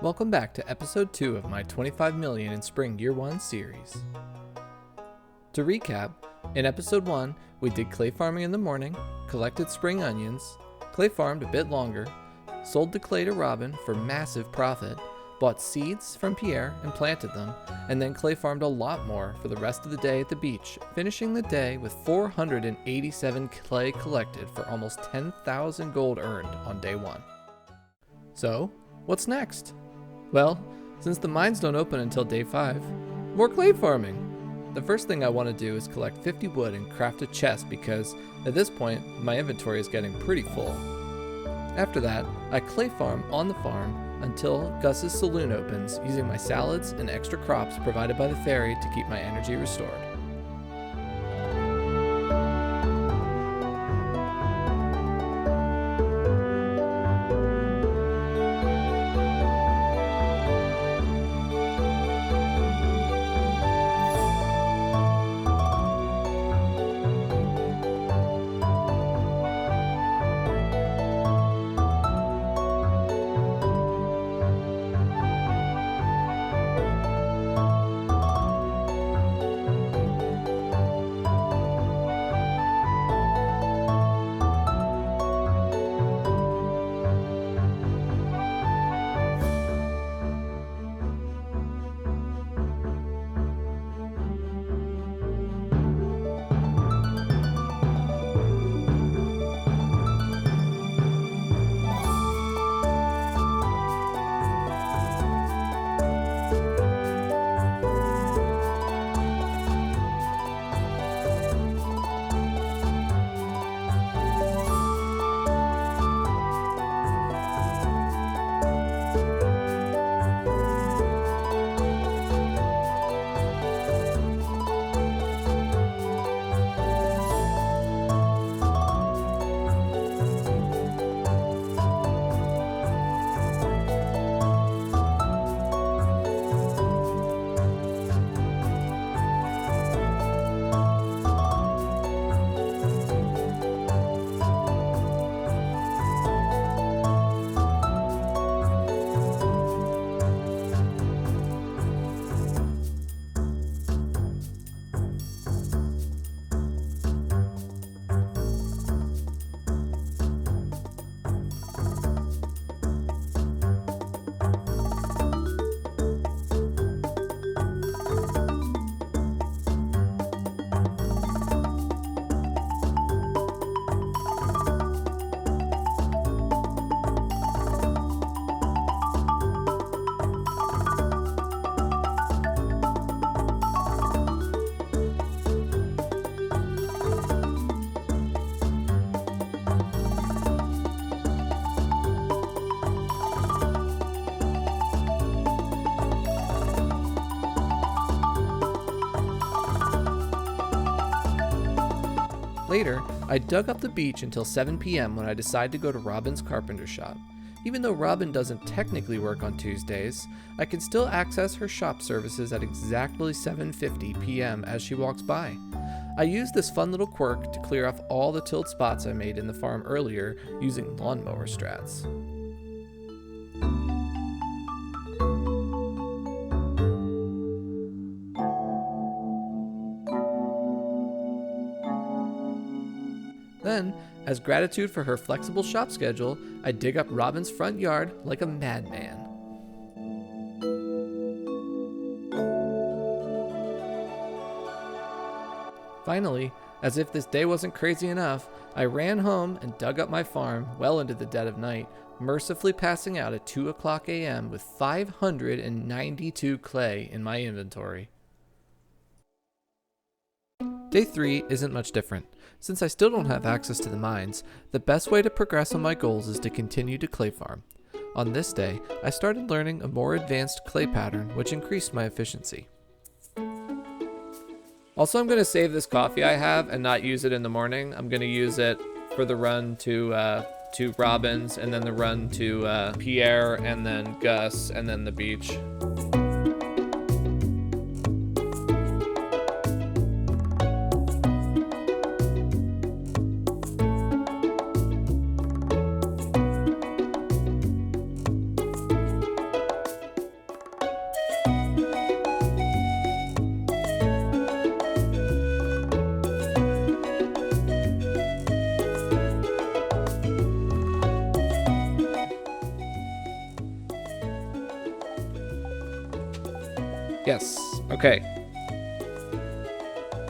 Welcome back to episode 2 of my 25 million in Spring Year 1 series. To recap, in episode 1, we did clay farming in the morning, collected spring onions, clay farmed a bit longer, sold the clay to Robin for massive profit, bought seeds from Pierre and planted them, and then clay farmed a lot more for the rest of the day at the beach, finishing the day with 487 clay collected for almost 10,000 gold earned on day 1. So, what's next? Well, since the mines don't open until day 5, more clay farming! The first thing I want to do is collect 50 wood and craft a chest because, at this point, my inventory is getting pretty full. After that, I clay farm on the farm until Gus's saloon opens using my salads and extra crops provided by the fairy to keep my energy restored. Later, I dug up the beach until 7 p.m. when I decided to go to Robin's carpenter shop. Even though Robin doesn't technically work on Tuesdays, I can still access her shop services at exactly 7:50 p.m. as she walks by. I used this fun little quirk to clear off all the tilled spots I made in the farm earlier using lawnmower strats. Then, as gratitude for her flexible shop schedule, I dig up Robin's front yard like a madman. Finally, as if this day wasn't crazy enough, I ran home and dug up my farm well into the dead of night, mercifully passing out at 2 o'clock a.m. with 592 clay in my inventory. Day 3 isn't much different. Since I still don't have access to the mines, the best way to progress on my goals is to continue to clay farm. On this day, I started learning a more advanced clay pattern which increased my efficiency. Also, I'm going to save this coffee I have and not use it in the morning. I'm going to use it for the run to Robin's, and then the run to Pierre, and then Gus, and then the beach. Yes. Okay.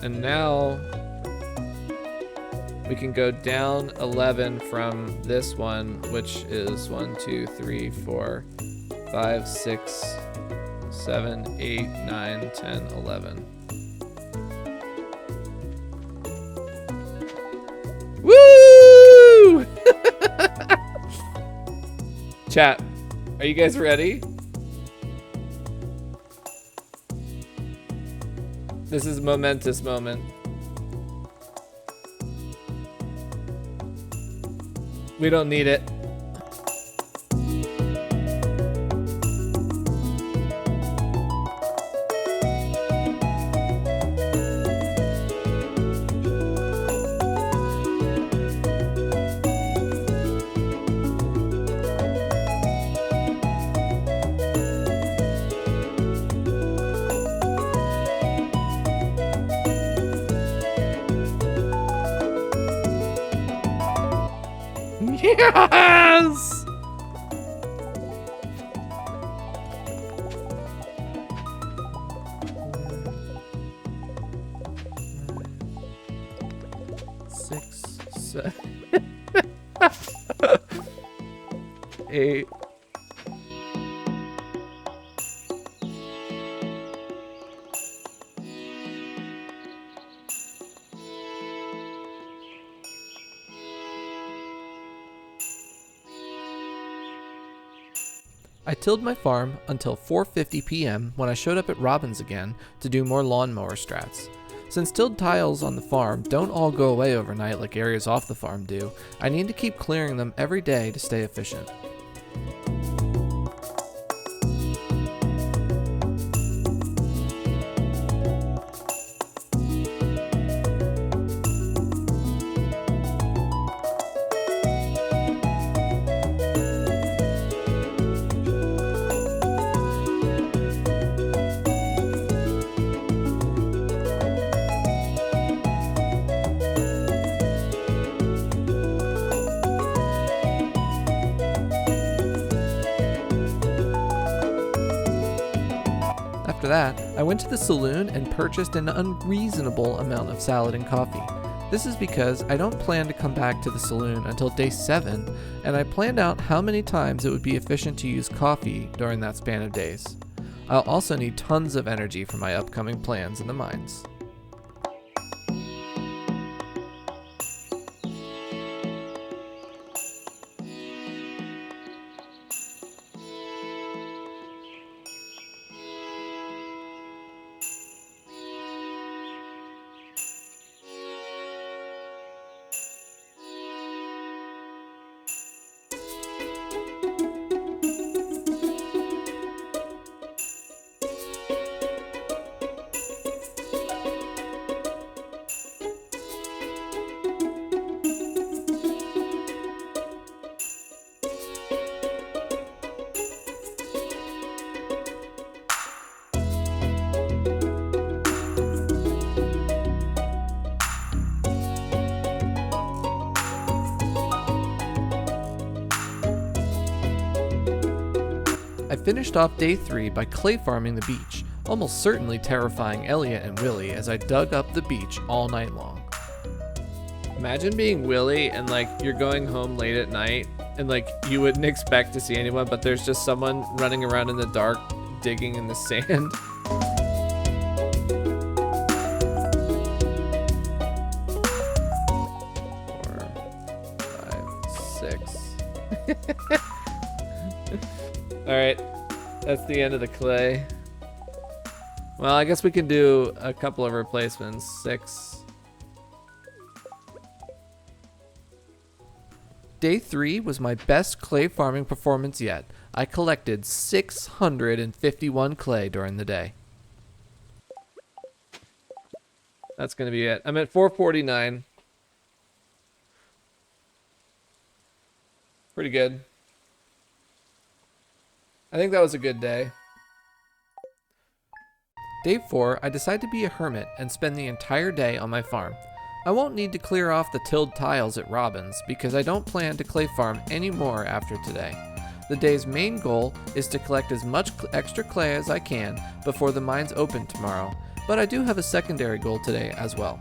And now we can go down 11 from this one, which is 1, 2, 3, 4, 5, 6, 7, 8, 9, 10, 11. Woo! Chat, are you guys ready? This is a momentous moment. We don't need it. Yes! Six, seven, 8. I tilled my farm until 4:50 p.m. when I showed up at Robin's again to do more lawnmower strats. Since tilled tiles on the farm don't all go away overnight like areas off the farm do, I need to keep clearing them every day to stay efficient. After that, I went to the saloon and purchased an unreasonable amount of salad and coffee. This is because I don't plan to come back to the saloon until day 7, and I planned out how many times it would be efficient to use coffee during that span of days. I'll also need tons of energy for my upcoming plans in the mines. I finished off day 3 by clay farming the beach, almost certainly terrifying Elliot and Willie as I dug up the beach all night long. Imagine being Willie and like you're going home late at night and like you wouldn't expect to see anyone, but there's just someone running around in the dark digging in the sand. 4, 5, 6. Alright, that's the end of the clay. Well, I guess we can do a couple of replacements. 6. Day 3 was my best clay farming performance yet. I collected 651 clay during the day. That's going to be it. I'm at 449. Pretty good. I think that was a good day. Day 4, I decide to be a hermit and spend the entire day on my farm. I won't need to clear off the tilled tiles at Robin's because I don't plan to clay farm anymore after today. The day's main goal is to collect as much extra clay as I can before the mines open tomorrow, but I do have a secondary goal today as well.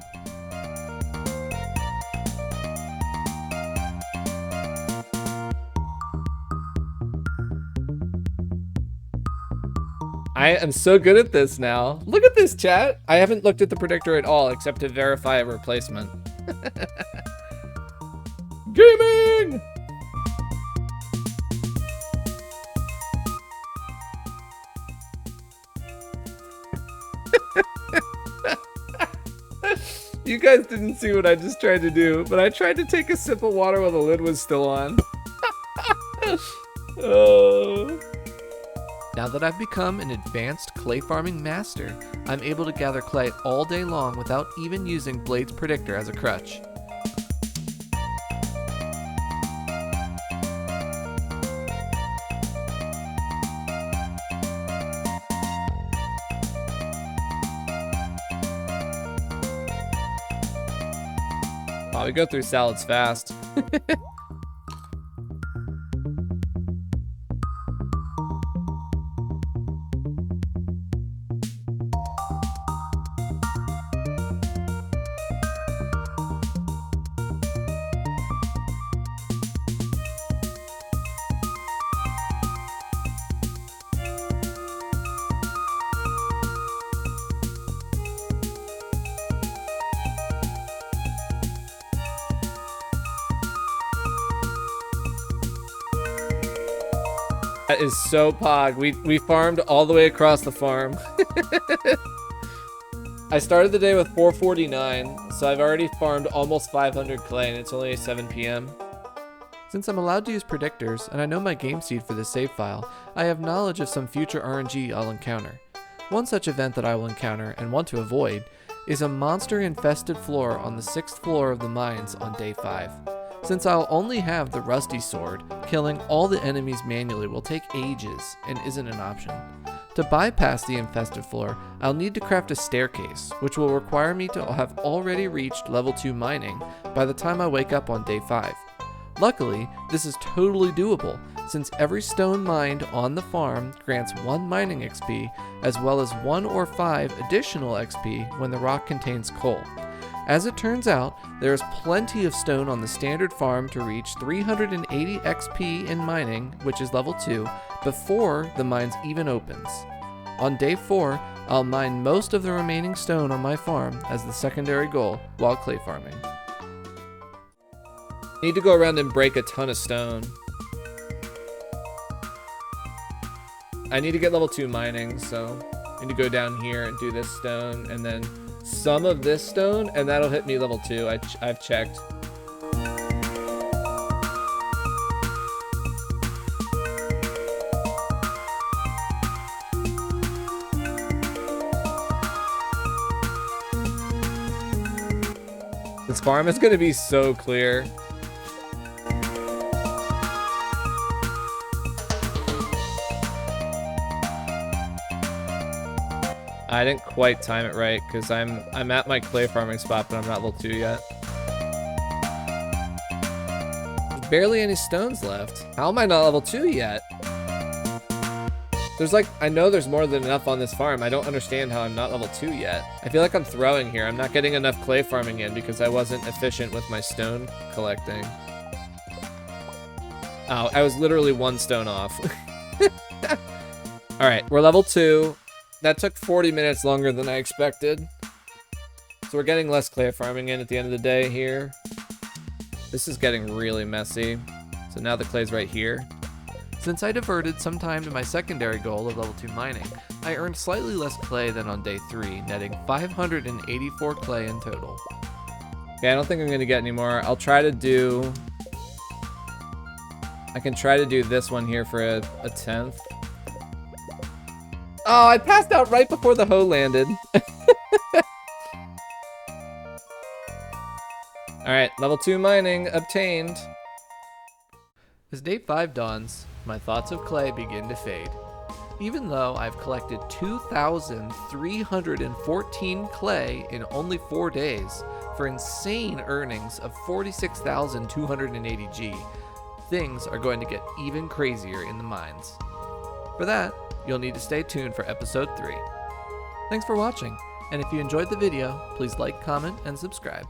I am so good at this now. Look at this, chat. I haven't looked at the predictor at all except to verify a replacement. Gaming! You guys didn't see what I just tried to do, but I tried to take a sip of water while the lid was still on. Oh. Now that I've become an advanced clay farming master, I'm able to gather clay all day long without even using Blade's predictor as a crutch. Oh, we go through salads fast. That is so pog. We farmed all the way across the farm. I started the day with 449, so I've already farmed almost 500 clay and it's only 7 p.m. Since I'm allowed to use predictors and I know my game seed for this save file, I have knowledge of some future RNG I'll encounter. One such event that I will encounter and want to avoid is a monster-infested floor on the 6th floor of the mines on day 5. Since I'll only have the rusty sword, killing all the enemies manually will take ages and isn't an option. To bypass the infested floor, I'll need to craft a staircase, which will require me to have already reached level 2 mining by the time I wake up on day 5. Luckily, this is totally doable, since every stone mined on the farm grants 1 mining XP, as well as 1 or 5 additional XP when the rock contains coal. As it turns out, there is plenty of stone on the standard farm to reach 380 XP in mining, which is level 2, before the mines even opens. On day 4, I'll mine most of the remaining stone on my farm as the secondary goal while clay farming. Need to go around and break a ton of stone. I need to get level 2 mining, so I need to go down here and do this stone, and then some of this stone, and that'll hit me level 2. I've checked. This farm is going to be so clear. I didn't quite time it right because I'm at my clay farming spot, but I'm not level 2 yet. There's barely any stones left. How am I not level 2 yet? There's like, I know there's more than enough on this farm. I don't understand how I'm not level 2 yet. I feel like I'm throwing here. I'm not getting enough clay farming in because I wasn't efficient with my stone collecting. Oh, I was literally 1 stone off. All right, we're level 2. That took 40 minutes longer than I expected. So we're getting less clay farming in at the end of the day here. This is getting really messy. So now the clay's right here. Since I diverted some time to my secondary goal of level 2 mining, I earned slightly less clay than on day 3, netting 584 clay in total. Okay, I don't think I'm gonna get any more. I'll try to do... I can try to do this one here for a 10th. Oh, I passed out right before the hoe landed. Alright, level 2 mining obtained. As day 5 dawns, my thoughts of clay begin to fade. Even though I've collected 2,314 clay in only 4 days for insane earnings of 46,280 G, things are going to get even crazier in the mines. For that, you'll need to stay tuned for episode 3. Thanks for watching, and if you enjoyed the video, please like, comment, and subscribe.